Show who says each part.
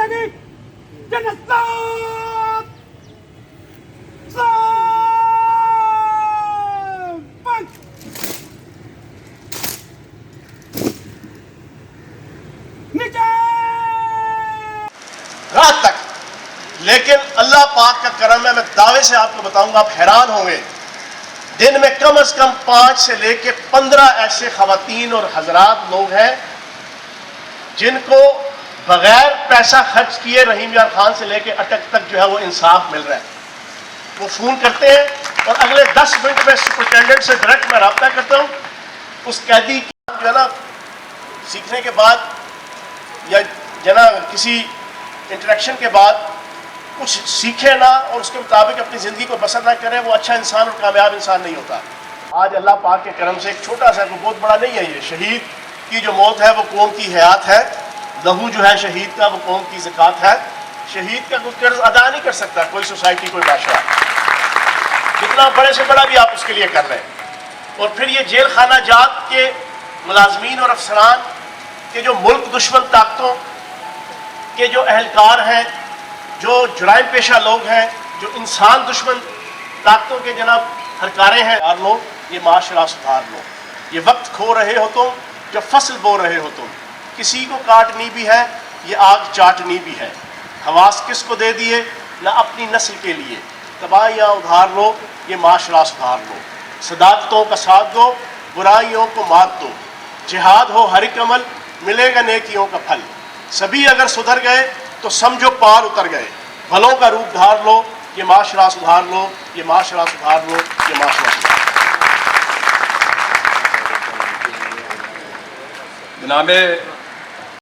Speaker 1: زندگی جنسات
Speaker 2: رات تک. لیکن اللہ پاک کا کرم ہے, میں دعوے سے آپ کو بتاؤں گا, آپ حیران ہوں گے, دن میں کم از کم 5 سے لے کے 15 ایسے خواتین اور حضرات لوگ ہیں جن کو بغیر پیسہ خرچ کیے رحیم یار خان سے لے کے اٹک تک جو ہے وہ انصاف مل رہا ہے. وہ فون کرتے ہیں اور اگلے 10 منٹ میں سپرنٹینڈنٹ سے ڈائریکٹ میں رابطہ کرتا ہوں. اس قیدی کی جو ہے نا سیکھنے کے بعد یا جو نا کسی انٹریکشن کے بعد کچھ سیکھے نہ اور اس کے مطابق اپنی زندگی کو بسر نہ کرے, وہ اچھا انسان اور کامیاب انسان نہیں ہوتا. آج اللہ پاک کے کرم سے ایک چھوٹا سا, کوئی بہت بڑا نہیں ہے, یہ شہید کی جو موت ہے وہ قوم کی حیات ہے, لہو جو ہے شہید کا وہ قوم کی زکوٰۃ ہے. شہید کا کوئی قرض ادا نہیں کر سکتا کوئی سوسائٹی, کوئی بادشاہ, جتنا بڑے سے بڑا بھی آپ اس کے لیے کر رہے ہیں. اور پھر یہ جیل خانہ جات کے ملازمین اور افسران کے جو ملک دشمن طاقتوں کے جو اہلکار ہیں, جو جرائم پیشہ لوگ ہیں, جو انسان دشمن طاقتوں کے جناب ہرکارے ہیں, سدھار لو یہ معاشرہ, سدھار لو. یہ وقت کھو رہے ہو تم, جو فصل بو رہے ہو تم, کسی کو کاٹنی بھی ہے یہ آگ چاٹنی بھی ہے. حواس کس کو دے دیے, نہ اپنی نسل کے لیے. تباہیاں ادھار لو یہ معاشرہ سدھار لو. صداقتوں کا ساتھ دو, برائیوں کو مات دو. جہاد ہو ہر ایک عمل, ملے گا نیکیوں کا پھل. سبھی اگر سدھر گئے تو سمجھو پار اتر گئے. بھلوں کا روپ دھار لو یہ معاشرہ سدھار لو, یہ معاشرہ سدھار لو, یہ معاشرہ سدھار لو.
Speaker 3: جناب